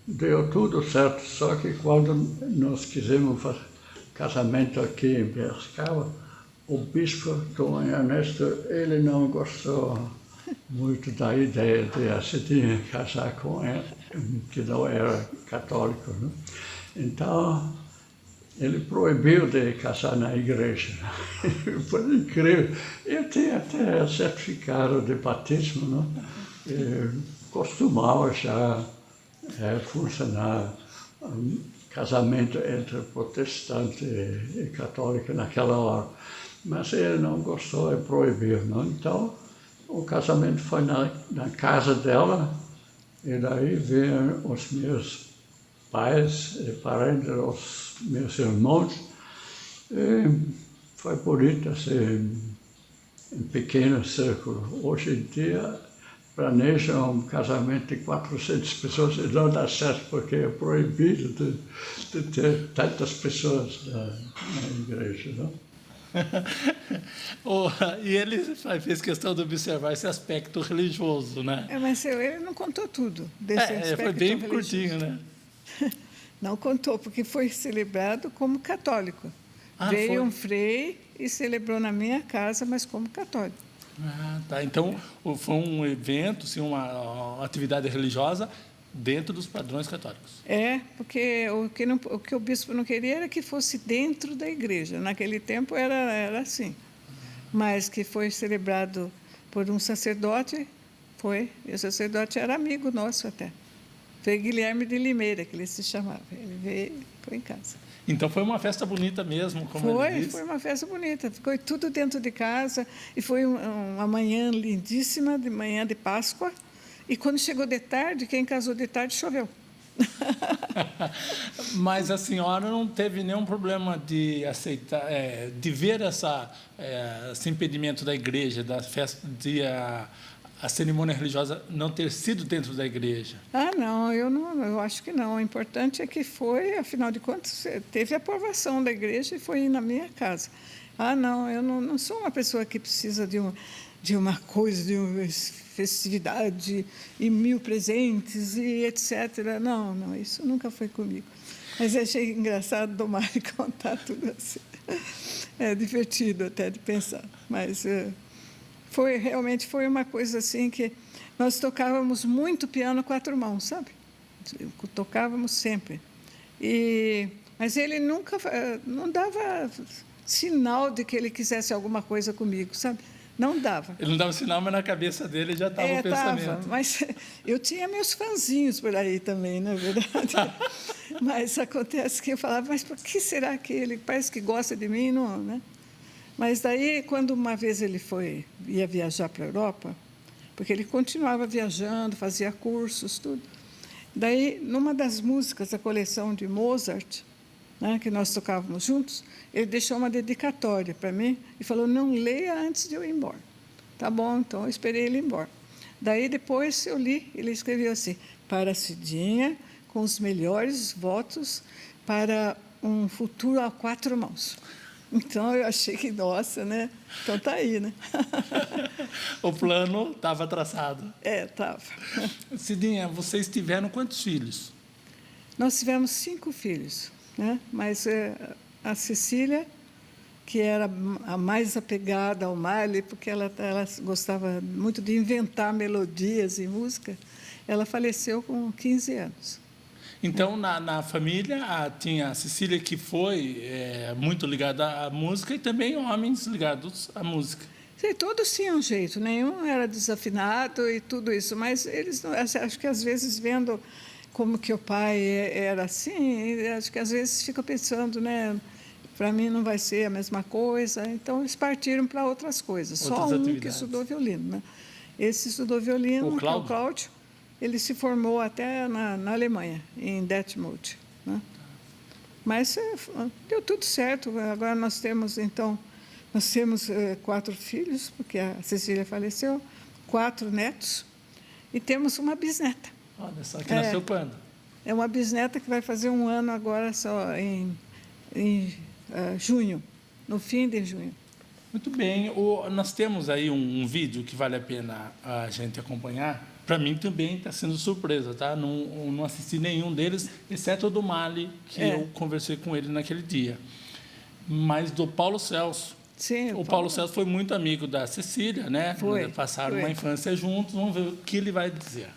Deu tudo certo, só que quando nós quisemos fazer casamento aqui em Piracicaba, o bispo, Dom Ernesto, ele não gostou muito da ideia de a Cidinha casar com ele, que não era católico, né? Então, ele proibiu de casar na igreja. Foi incrível. Eu tinha até certificado de batismo, né? Costumava já funcionar casamento entre protestante e católico naquela hora. Mas ele não gostou e proibiu, não? Então, o casamento foi na casa dela, e daí vieram os meus pais e parentes, os meus irmãos. E foi bonito, assim, em pequeno círculo. Hoje em dia, planejam um casamento de 400 pessoas e não dá certo, porque é proibido de ter tantas pessoas na igreja, não? E ele fez questão de observar esse aspecto religioso, né? Mas ele não contou tudo desse aspecto foi bem religioso. curtinho, né? Não contou, porque foi celebrado como católico. Veio foi? um frei e celebrou na minha casa, mas como católico. Tá. Então, foi um evento, sim, uma atividade religiosa dentro dos padrões católicos. Porque o que o bispo não queria era que fosse dentro da igreja. Naquele tempo era assim. Mas que foi celebrado por um sacerdote, e o sacerdote era amigo nosso até. Foi Guilherme de Limeira, que ele se chamava. Ele veio e foi em casa. Então foi uma festa bonita mesmo, como ele disse. Foi uma festa bonita. Ficou tudo dentro de casa. E foi uma manhã lindíssima, de manhã de Páscoa. E quando chegou de tarde, quem casou de tarde, choveu. Mas a senhora não teve nenhum problema de aceitar, de ver esse impedimento da igreja, da festa, a cerimônia religiosa não ter sido dentro da igreja? Não, eu acho que não. O importante é que foi, afinal de contas, teve a aprovação da igreja e foi na minha casa. Não, eu não sou uma pessoa que precisa de uma coisa, de uma festividade e 1000 presentes e etc. Não, isso nunca foi comigo. Mas achei engraçado do Mário contar tudo assim. É divertido até de pensar, mas realmente foi uma coisa assim que nós tocávamos muito piano 4 mãos, sabe? Tocávamos sempre. Mas ele nunca não dava sinal de que ele quisesse alguma coisa comigo, sabe? Não dava. Ele não dava sinal, mas na cabeça dele já estava o pensamento. Tava, mas eu tinha meus fãzinhos por aí também, na verdade. Mas acontece que eu falava, mas por que será que ele parece que gosta de mim? Não, né? Mas daí, quando uma vez ele ia viajar para a Europa, porque ele continuava viajando, fazia cursos, tudo. Daí, numa das músicas da coleção de Mozart, né, que nós tocávamos juntos, ele deixou uma dedicatória para mim e falou, não leia antes de eu ir embora. Tá bom, então eu esperei ele ir embora. Daí, depois, eu li, ele escreveu assim, para a Cidinha, com os melhores votos para um futuro a 4 mãos. Então, eu achei que, nossa, né? Então, tá aí, né? O plano estava traçado. Estava. Cidinha, vocês tiveram quantos filhos? Nós tivemos 5 filhos, né? Mas a Cecília, que era a mais apegada ao Marley, porque ela gostava muito de inventar melodias e música, ela faleceu com 15 anos. Então, na família, tinha a Cecília, que foi muito ligada à música, e também homens ligados à música. Sim, todos tinham jeito, nenhum era desafinado e tudo isso, mas eles, acho que às vezes vendo como que o pai era assim, acho que às vezes fica pensando, né, para mim não vai ser a mesma coisa, então eles partiram para outras coisas. Só um que estudou violino, né? Esse estudou violino, que é o Cláudio. Ele se formou até na Alemanha, em Detmold, né? Mas deu tudo certo. Agora nós temos, então, Nós temos 4 filhos, porque a Cecília faleceu, 4 netos, e temos uma bisneta. Olha só, que nasceu quando? É uma bisneta que vai fazer 1 ano agora, só em junho, no fim de junho. Muito bem. Nós temos aí um vídeo que vale a pena a gente acompanhar. Para mim também está sendo surpresa, tá? Não assisti nenhum deles, exceto o do Mali, que eu conversei com ele naquele dia. Mas do Paulo Celso. Sim, o Paulo Celso foi muito amigo da Cecília, né? Passaram uma infância juntos. Vamos ver o que ele vai dizer.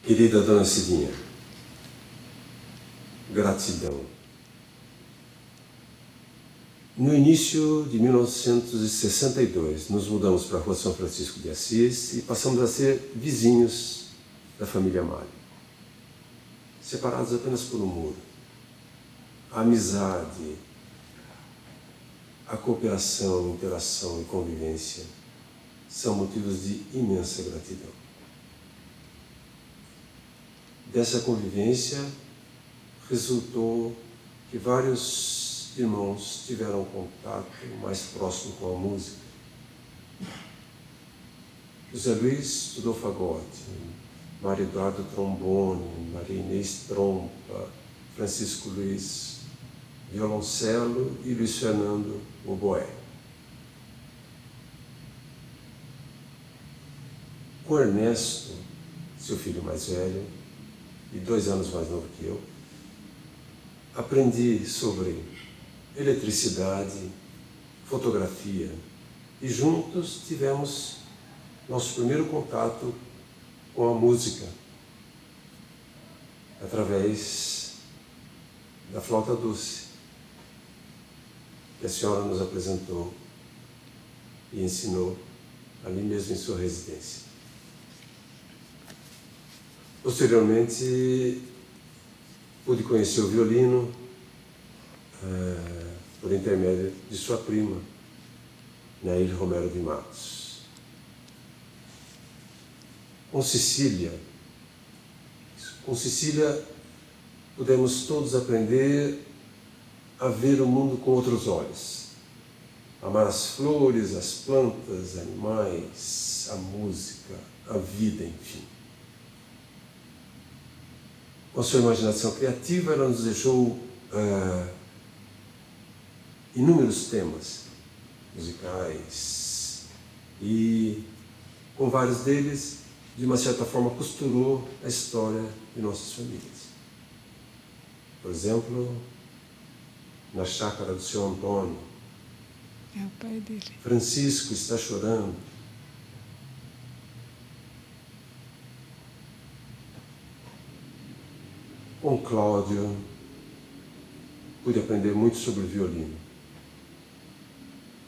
Querida Dona Cidinha, gratidão. No início de 1962, nos mudamos para a Rua São Francisco de Assis e passamos a ser vizinhos da família Mali. Separados apenas por um muro. A amizade, a cooperação, interação e convivência são motivos de imensa gratidão. Dessa convivência resultou que vários irmãos tiveram contato mais próximo com a música. José Luiz estudou fagote, Mário Eduardo trombone, Maria Inês trompa, Francisco Luiz violoncelo e Luiz Fernando oboé. Com Ernesto, seu filho mais velho, e 2 anos mais novo que eu, aprendi sobre eletricidade, fotografia, e juntos tivemos nosso primeiro contato com a música, através da flauta doce, que a senhora nos apresentou e ensinou ali mesmo em sua residência. Posteriormente, pude conhecer o violino por intermédio de sua prima, Nair Romero de Matos. Com Cecília pudemos todos aprender a ver o mundo com outros olhos. Amar as flores, as plantas, animais, a música, a vida, enfim. Com sua imaginação criativa, ela nos deixou inúmeros temas musicais e, com vários deles, de uma certa forma, costurou a história de nossas famílias. Por exemplo, na chácara do seu Antônio, é o pai dele. Francisco está chorando. Com Cláudio, pude aprender muito sobre o violino.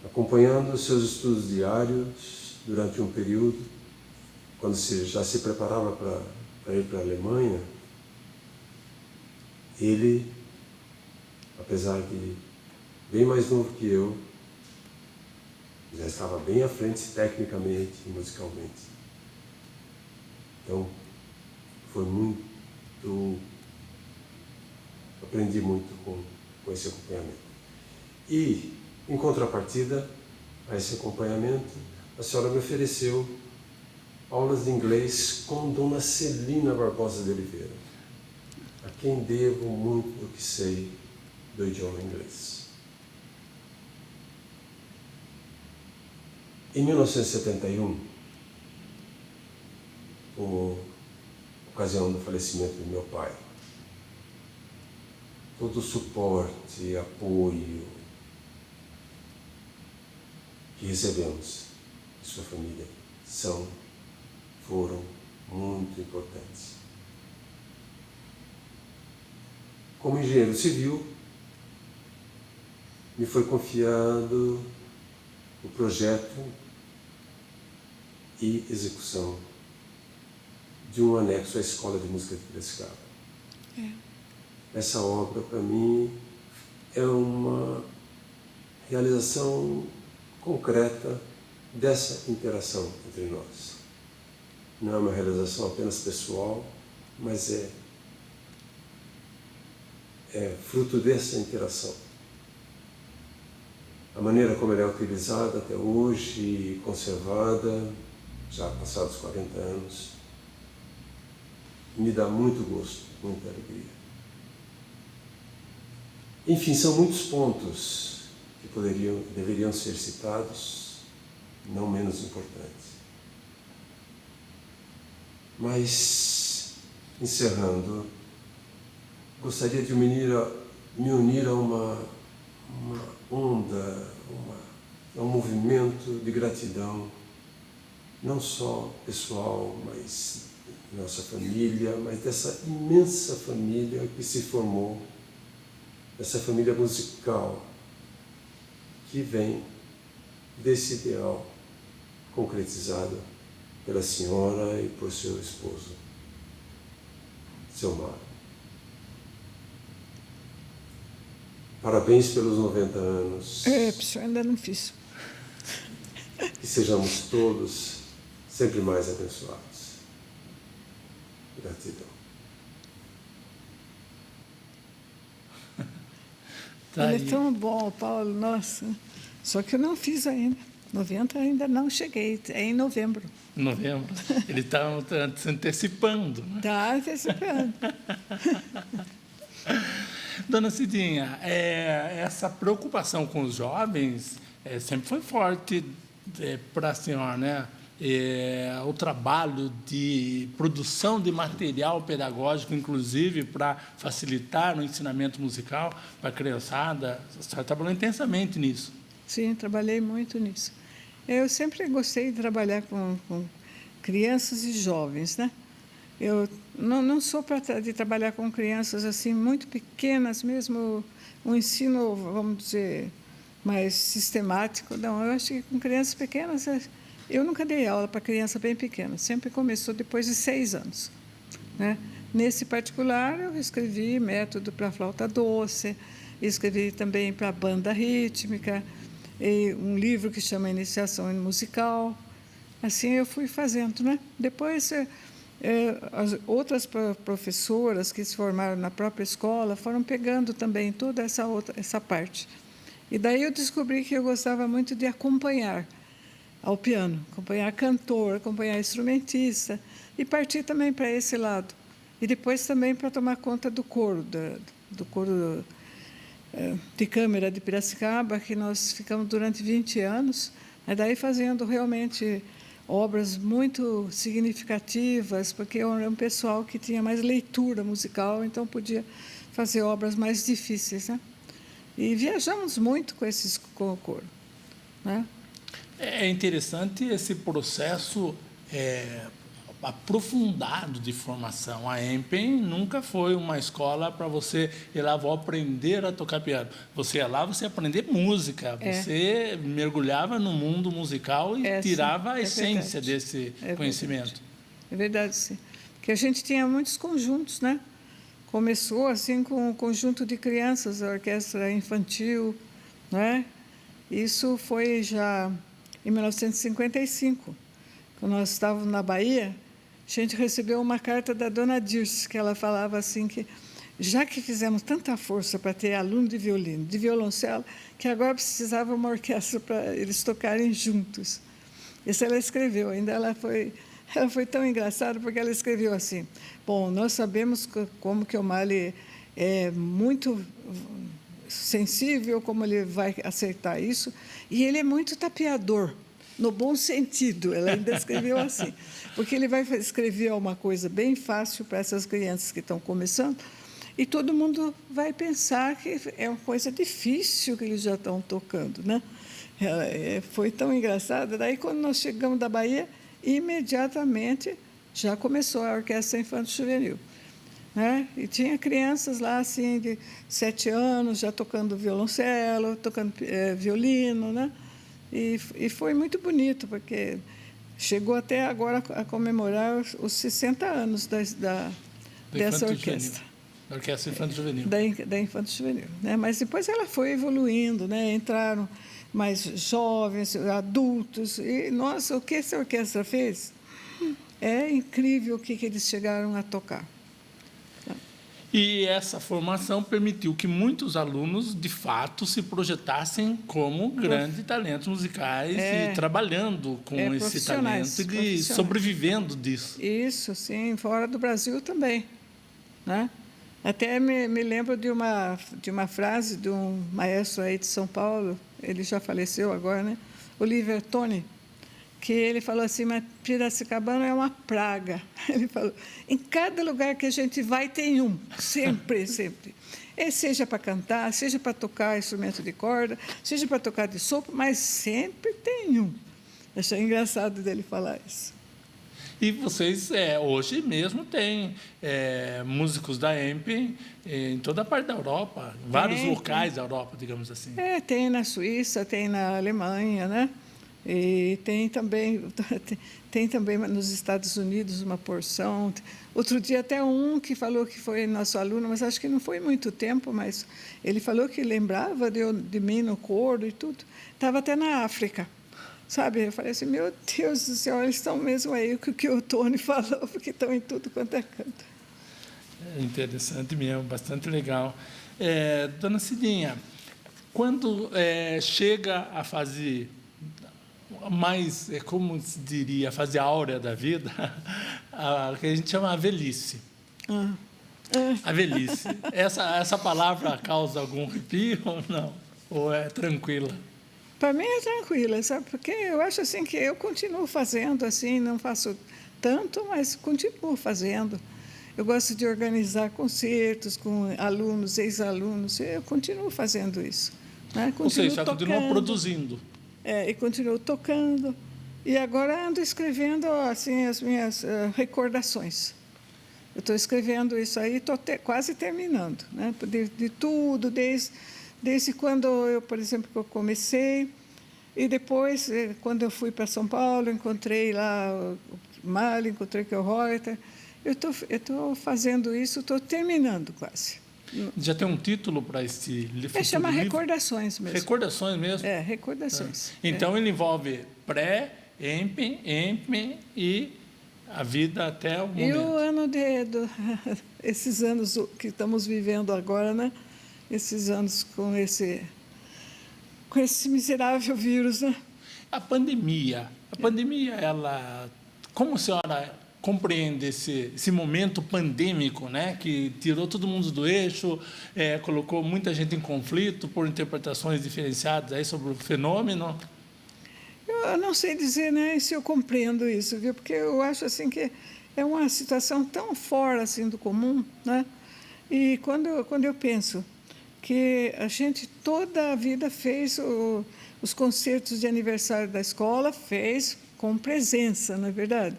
Acompanhando seus estudos diários durante um período, quando já se preparava para ir para a Alemanha, ele, apesar de bem mais novo que eu, já estava bem à frente tecnicamente e musicalmente. Então, foi muito... aprendi muito com esse acompanhamento. E, em contrapartida a esse acompanhamento, a senhora me ofereceu aulas de inglês com Dona Celina Barbosa de Oliveira, a quem devo muito do que sei do idioma inglês. Em 1971, por ocasião do falecimento do meu pai, todo o suporte e apoio que recebemos de sua família foram muito importantes. Como engenheiro civil, me foi confiado o projeto e execução de um anexo à Escola de Música de Piracicaba. Essa obra, para mim, é uma realização concreta dessa interação entre nós. Não é uma realização apenas pessoal, mas é fruto dessa interação. a maneira como ela é utilizada até hoje, conservada, já passados 40 anos, me dá muito gosto, muita alegria. Enfim, são muitos pontos que deveriam ser citados, não menos importantes. Mas, encerrando, gostaria de me unir a uma onda, a um movimento de gratidão, não só pessoal, mas nossa família, mas dessa imensa família que se formou, essa família musical que vem desse ideal concretizado pela senhora e por seu esposo, seu Mário. Parabéns pelos 90 anos. Eu ainda não fiz. Que sejamos todos sempre mais abençoados. Gratidão. Tá Ele aí. é tão bom, Paulo, nossa. Só que eu não fiz ainda. 90 ainda não cheguei, é em novembro. Novembro. Ele está se antecipando. Né? Está antecipando. Dona Cidinha, essa preocupação com os jovens sempre foi forte para a senhora, né? O trabalho de produção de material pedagógico, inclusive para facilitar o ensinamento musical para a criançada, a senhora trabalhou intensamente nisso. Sim, trabalhei muito nisso. Eu sempre gostei de trabalhar com crianças e jovens, né? Eu não sou de trabalhar com crianças assim muito pequenas, mesmo um ensino, vamos dizer, mais sistemático. Não, eu acho que com crianças pequenas, eu nunca dei aula para criança bem pequena, sempre começou depois de 6 anos. Né? Nesse particular, eu escrevi método para flauta doce, escrevi também para banda rítmica, e um livro que chama Iniciação Musical. Assim eu fui fazendo. Né? Depois, as outras professoras que se formaram na própria escola foram pegando também toda essa parte. E daí eu descobri que eu gostava muito de acompanhar ao piano, acompanhar cantor, acompanhar instrumentista, e partir também para esse lado. E depois também para tomar conta do coro, do coro de câmara de Piracicaba, que nós ficamos durante 20 anos, e daí fazendo realmente obras muito significativas, porque era um pessoal que tinha mais leitura musical, então podia fazer obras mais difíceis. Né? E viajamos muito com o coro. Né? É interessante esse processo aprofundado de formação. A EMPEN nunca foi uma escola para você ir lá, vou aprender a tocar piano. Você ia lá, você ia aprender música, você mergulhava no mundo musical e tirava a essência desse conhecimento. É verdade, sim. Porque a gente tinha muitos conjuntos, né? Começou assim com um conjunto de crianças, a orquestra infantil, né? Isso foi já em 1955, quando nós estávamos na Bahia. A gente recebeu uma carta da dona Dirce, que ela falava assim que, já que fizemos tanta força para ter aluno de violino, de violoncelo, que agora precisava uma orquestra para eles tocarem juntos. Isso ela escreveu. Ainda ela foi tão engraçada, porque ela escreveu assim: bom, nós sabemos como que o Mário é muito sensível, como ele vai aceitar isso, e ele é muito tapeador, no bom sentido. Ela ainda escreveu assim, porque ele vai escrever uma coisa bem fácil para essas crianças que estão começando, e todo mundo vai pensar que é uma coisa difícil que eles já estão tocando. Né? Foi tão engraçado. Daí, quando nós chegamos da Bahia, imediatamente já começou a Orquestra Infanto Juvenil. Né? E tinha crianças lá assim, de 7 anos, já tocando violoncelo, tocando violino. Né? E foi muito bonito, porque chegou até agora a comemorar os 60 anos dessa orquestra. Da Orquestra Infanto Juvenil. Da Infanto Juvenil. Né? Mas depois ela foi evoluindo, né? Entraram mais jovens, adultos. E, nossa, o que essa orquestra fez é incrível o que eles chegaram a tocar. E essa formação permitiu que muitos alunos, de fato, se projetassem como grandes talentos musicais e trabalhando com esse talento e sobrevivendo disso. Isso, sim, fora do Brasil também, né? Até me lembro de uma frase de um maestro aí de São Paulo, ele já faleceu agora, né? Oliver Tony, que ele falou assim, mas Piracicabana é uma praga. Ele falou, em cada lugar que a gente vai tem um, sempre, sempre. Seja para cantar, seja para tocar instrumento de corda, seja para tocar de sopro, mas sempre tem um. Achei engraçado dele falar isso. E vocês, hoje mesmo, têm músicos da EMP em toda a parte da Europa, vários locais da Europa, digamos assim. Tem na Suíça, tem na Alemanha, né? E tem também nos Estados Unidos uma porção. Outro dia até um que falou que foi nosso aluno, mas acho que não foi muito tempo, mas ele falou que lembrava de mim no coro e tudo. Estava até na África, sabe? Eu falei assim, meu Deus do céu, eles estão mesmo aí com o que o Tony falou, porque estão em tudo quanto é canto. É interessante mesmo, bastante legal. Dona Cidinha, quando chega a fase mais, como se diria, a fase áurea da vida, que a gente chama a velhice. A velhice. Essa palavra causa algum arrepio ou não? Ou é tranquila? Para mim é tranquila, sabe? Porque eu acho assim que eu continuo fazendo assim, não faço tanto, mas continuo fazendo. Eu gosto de organizar concertos com alunos, ex-alunos, eu continuo fazendo isso. Né? Ou seja, você continua produzindo. E continuo tocando. E agora ando escrevendo assim, as minhas recordações. Eu estou escrevendo isso aí, estou quase terminando. Né? De tudo, desde quando eu, por exemplo, que eu comecei, e depois, quando eu fui para São Paulo, encontrei lá o Mahler, encontrei o Reuter. Eu estou fazendo isso, estou terminando quase. Já tem um título para esse livro? Chama Recordações mesmo. Recordações mesmo? Recordações. Então, ele envolve EMP e a vida até o momento. E o ano esses anos que estamos vivendo agora, né? Esses anos com esse miserável vírus, né? A pandemia, ela, como a senhora compreende esse momento pandêmico, né, que tirou todo mundo do eixo, colocou muita gente em conflito por interpretações diferenciadas aí sobre o fenômeno? Eu não sei dizer, né, se eu compreendo isso, viu? Porque eu acho assim que é uma situação tão fora assim do comum, né? E quando eu penso que a gente toda a vida fez os concertos de aniversário da escola, fez com presença, não é verdade?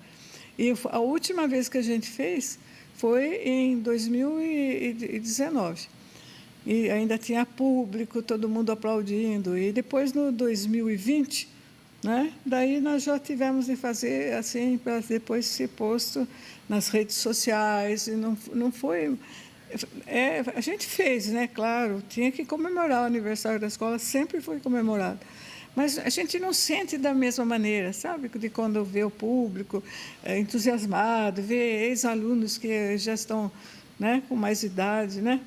E a última vez que a gente fez foi em 2019. E ainda tinha público, todo mundo aplaudindo. E depois, no 2020, né, daí nós já tivemos de fazer assim, para depois ser posto nas redes sociais. E não foi... a gente fez, né, claro, tinha que comemorar o aniversário da escola, sempre foi comemorado. Mas a gente não sente da mesma maneira, sabe? De quando vê o público entusiasmado, vê ex-alunos que já estão, né, com mais idade, né?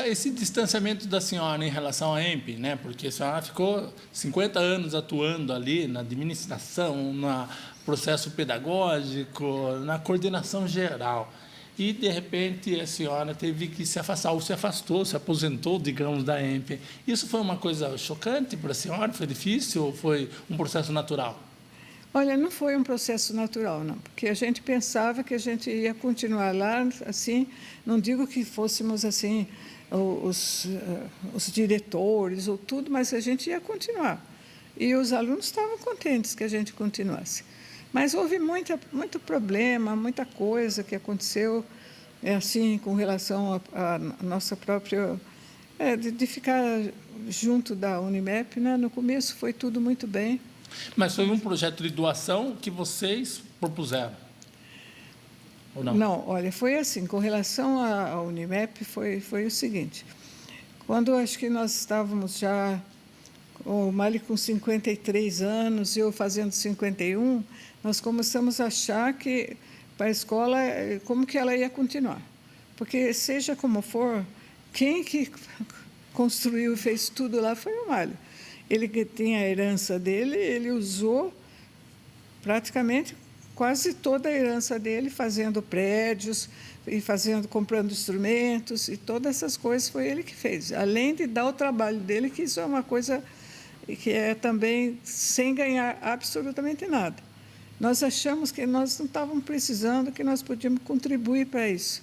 Esse distanciamento da senhora em relação à EMP, né? Porque a senhora ficou 50 anos atuando ali na administração, no processo pedagógico, na coordenação geral. E, de repente, a senhora teve que se afastar, ou se afastou, se aposentou, digamos, da EMP. Isso foi uma coisa chocante para a senhora? Foi difícil ou foi um processo natural? Olha, não foi um processo natural, não, porque a gente pensava que a gente ia continuar lá, assim, não digo que fôssemos, assim, os diretores ou tudo, mas a gente ia continuar. E os alunos estavam contentes que a gente continuasse. Mas houve muito problema, muita coisa que aconteceu, assim, com relação à nossa própria... de ficar junto da Unimep, né? No começo foi tudo muito bem. Mas foi um projeto de doação que vocês propuseram, ou não? Não, olha, foi assim, com relação à Unimep, foi o seguinte. Quando acho que nós estávamos já... O Mahler com 53 anos, eu fazendo 51, nós começamos a achar que para a escola como que ela ia continuar. Porque, seja como for, quem que construiu e fez tudo lá foi o Mállio. Ele que tinha a herança dele, ele usou praticamente quase toda a herança dele, fazendo prédios e comprando instrumentos e todas essas coisas foi ele que fez. Além de dar o trabalho dele, que isso é uma coisa que é também sem ganhar absolutamente nada. Nós achamos que nós não estávamos precisando, que nós podíamos contribuir para isso,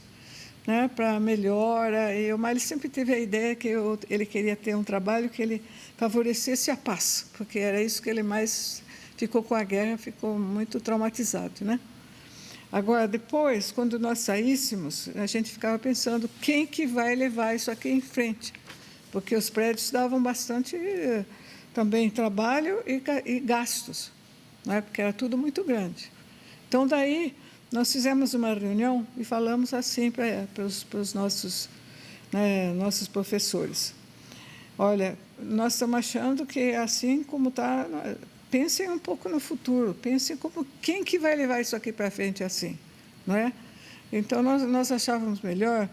né, para a melhora. E o Mállio sempre teve a ideia que ele queria ter um trabalho que ele favorecesse a paz, porque era isso que ele mais ficou com a guerra, ficou muito traumatizado, né? Agora, depois, quando nós saíssemos, a gente ficava pensando quem que vai levar isso aqui em frente, porque os prédios davam bastante também trabalho e gastos, né? Porque era tudo muito grande. Então, daí, nós fizemos uma reunião e falamos assim para os nossos, né, nossos professores. Olha, nós estamos achando que assim como está, pensem um pouco no futuro, pensem como quem que vai levar isso aqui para frente assim, não é? Então, nós achávamos melhor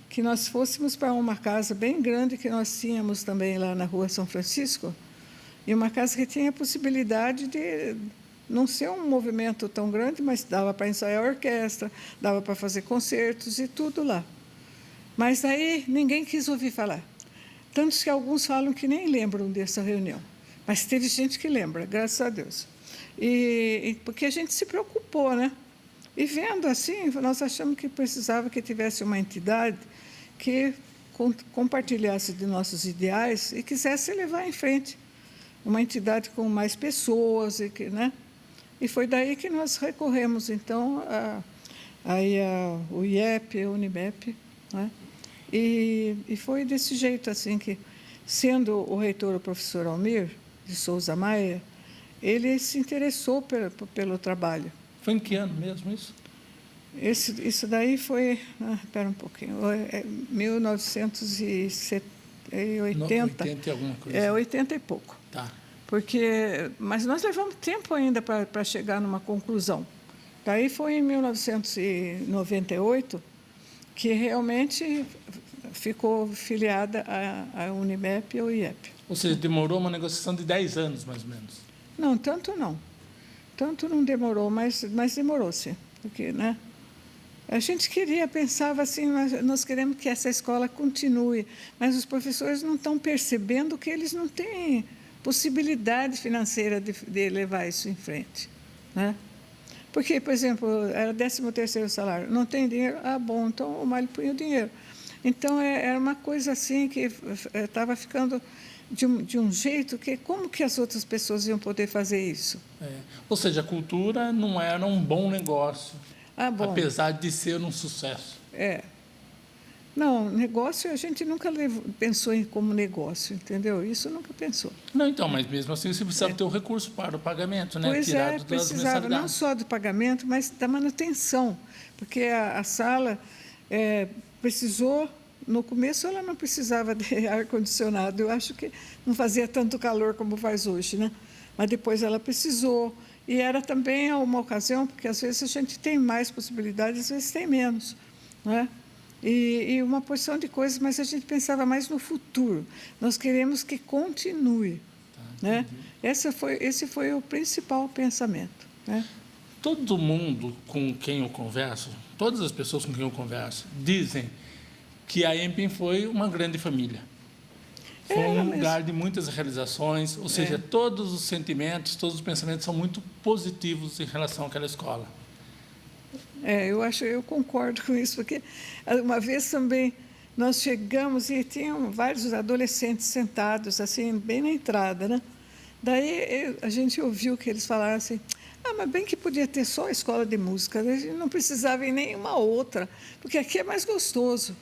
que nós fôssemos para uma casa bem grande que nós tínhamos também lá na Rua São Francisco, e uma casa que tinha a possibilidade de não ser um movimento tão grande, mas dava para ensaiar a orquestra, dava para fazer concertos e tudo lá. Mas aí ninguém quis ouvir falar. Tantos que alguns falam que nem lembram dessa reunião. Mas teve gente que lembra, graças a Deus. Porque a gente se preocupou, né? E vendo assim, nós achamos que precisava que tivesse uma entidade que compartilhasse de nossos ideais e quisesse levar em frente. Uma entidade com mais pessoas, né? E foi daí que nós recorremos, então, ao IEP, ao Unimep, né? E foi desse jeito, assim, que, sendo o reitor o professor Almir de Souza Maia, ele se interessou pelo trabalho. Foi em que ano mesmo isso? Isso daí foi, espera um pouquinho, 1980. 80 e alguma coisa. 80 e pouco. Tá. Mas nós levamos tempo ainda para chegar numa conclusão. Daí foi em 1998 que realmente ficou filiada à Unimep e ao IEP. Ou seja, demorou uma negociação de 10 anos, mais ou menos. Não, tanto não. Tanto não demorou, mas demorou, sim. Porque, né? A gente pensava assim, nós queremos que essa escola continue, mas os professores não estão percebendo que eles não têm possibilidade financeira de levar isso em frente, né? Porque, por exemplo, era 13º salário, não tem dinheiro, bom, então o Mállio punha o dinheiro. Então, era uma coisa assim que estava ficando de um jeito que, como que as outras pessoas iam poder fazer isso? Ou seja, a cultura não era um bom negócio, bom. Apesar de ser um sucesso. Não, negócio a gente nunca pensou em como negócio, entendeu? Isso nunca pensou. Não, então, mas mesmo assim você precisava ter o recurso para o pagamento, né? Pois precisava não só do pagamento, mas da manutenção, porque a sala precisou, no começo ela não precisava de ar-condicionado, eu acho que não fazia tanto calor como faz hoje, né? Mas depois ela precisou, e era também uma ocasião, porque às vezes a gente tem mais possibilidades, às vezes tem menos, não é? E uma porção de coisas, mas a gente pensava mais no futuro. Nós queremos que continue, né? Esse foi o principal pensamento, né? Todo mundo com quem eu converso, todas as pessoas com quem eu converso, dizem que a EMPEN foi uma grande família. Foi um lugar de muitas realizações, ou seja, todos os sentimentos, todos os pensamentos são muito positivos em relação àquela escola. Eu concordo com isso, porque uma vez também nós chegamos e tinham vários adolescentes sentados, assim, bem na entrada, né? Daí a gente ouviu que eles falaram assim, mas bem que podia ter só a escola de música, a gente não precisava ir nenhuma outra, porque aqui é mais gostoso.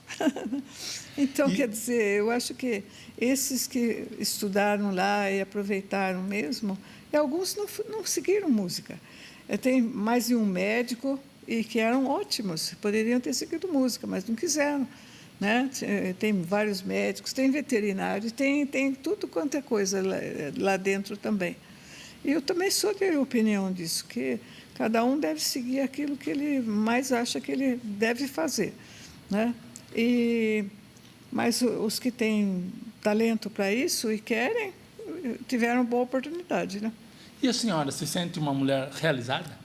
Então, quer dizer, eu acho que esses que estudaram lá e aproveitaram mesmo, e alguns não seguiram música. Tem mais de um médico, e que eram ótimos, poderiam ter seguido música, mas não quiseram, né? Tem vários médicos, tem veterinário, tem tudo quanto é coisa lá dentro também. E eu também sou de opinião disso, que Cada um deve seguir aquilo que ele mais acha que ele deve fazer, né? Mas os que têm talento para isso e querem, tiveram boa oportunidade, né? E a senhora se sente uma mulher realizada?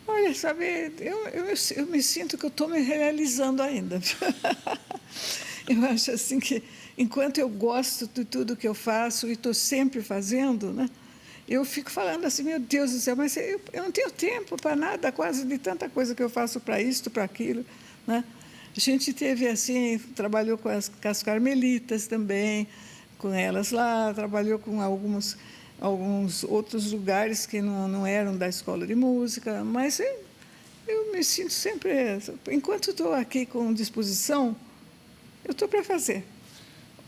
Olha, sabe, eu me sinto que eu estou me realizando ainda. Eu acho assim que, enquanto eu gosto de tudo que eu faço e estou sempre fazendo, né, eu fico falando assim, meu Deus do céu, mas eu não tenho tempo para nada, quase de tanta coisa que eu faço para isto, para aquilo, né? A gente teve assim, trabalhou com as carmelitas também, com elas lá, trabalhou com alguns outros lugares que não eram da escola de música, mas eu me sinto sempre, enquanto estou aqui com disposição, eu estou para fazer.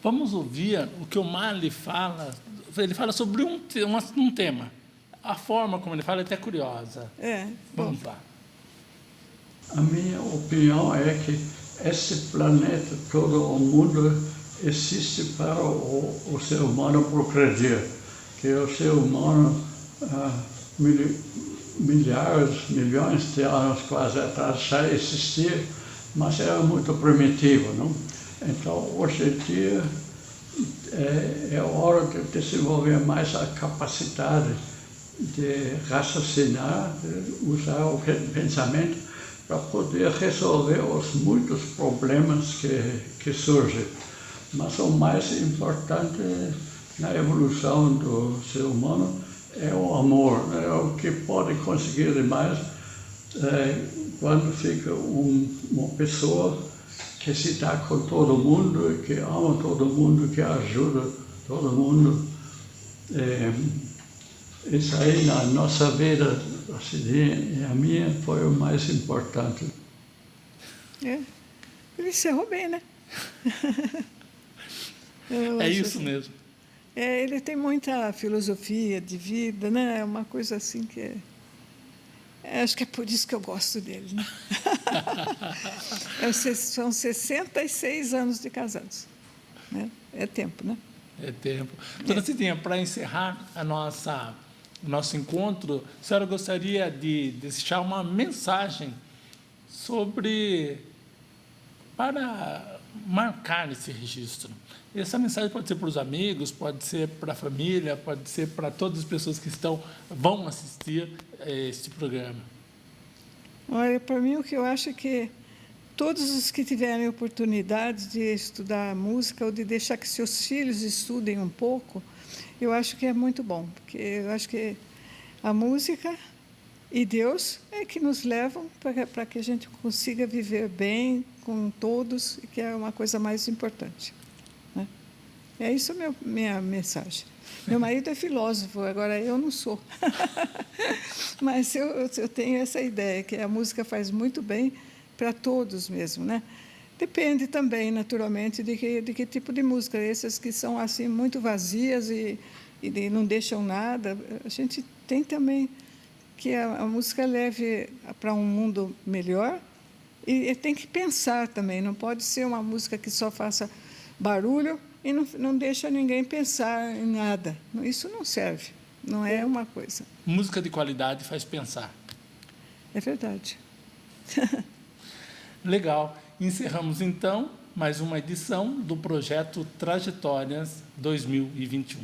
Vamos ouvir o que o Marley fala. Ele fala sobre um tema. A forma como ele fala é até curiosa. Vamos lá. A minha opinião é que esse planeta, todo o mundo, existe para o ser humano progredir. Que o ser humano, milhares, milhões de anos quase atrás, já existia, mas era muito primitivo, não? Então, hoje em dia, é hora de desenvolver mais a capacidade de raciocinar, de usar o pensamento para poder resolver os muitos problemas que surgem. Mas o mais importante na evolução do ser humano é o amor, é o que pode conseguir demais quando fica uma pessoa que se dá com todo mundo, que ama todo mundo, que ajuda todo mundo. Isso aí na nossa vida, assim, a minha foi o mais importante. Ele encerrou bem, né? É isso mesmo. Ele tem muita filosofia de vida, né? É uma coisa assim que acho que é por isso que eu gosto dele, né? São 66 anos de casados, né? É tempo, né? É tempo. Dona Cidinha, para encerrar o nosso encontro, a senhora gostaria de deixar uma mensagem para marcar esse registro. Essa mensagem pode ser para os amigos, pode ser para a família, pode ser para todas as pessoas que vão assistir este programa. Olha, para mim o que eu acho é que todos os que tiverem oportunidade de estudar música ou de deixar que seus filhos estudem um pouco, eu acho que é muito bom, porque eu acho que a música e Deus é que nos levam para que a gente consiga viver bem com todos, que é uma coisa mais importante, né? É isso a minha mensagem. Meu marido é filósofo, agora eu não sou. Mas eu tenho essa ideia, que a música faz muito bem para todos mesmo, né? Depende também, naturalmente, de que tipo de música. Essas que são assim muito vazias e não deixam nada. A gente tem também que a música leve para um mundo melhor e tem que pensar também. Não pode ser uma música que só faça barulho e não deixa ninguém pensar em nada. Isso não serve, não é uma coisa. Música de qualidade faz pensar. É verdade. Legal. Encerramos, então, mais uma edição do projeto Trajetórias 2021.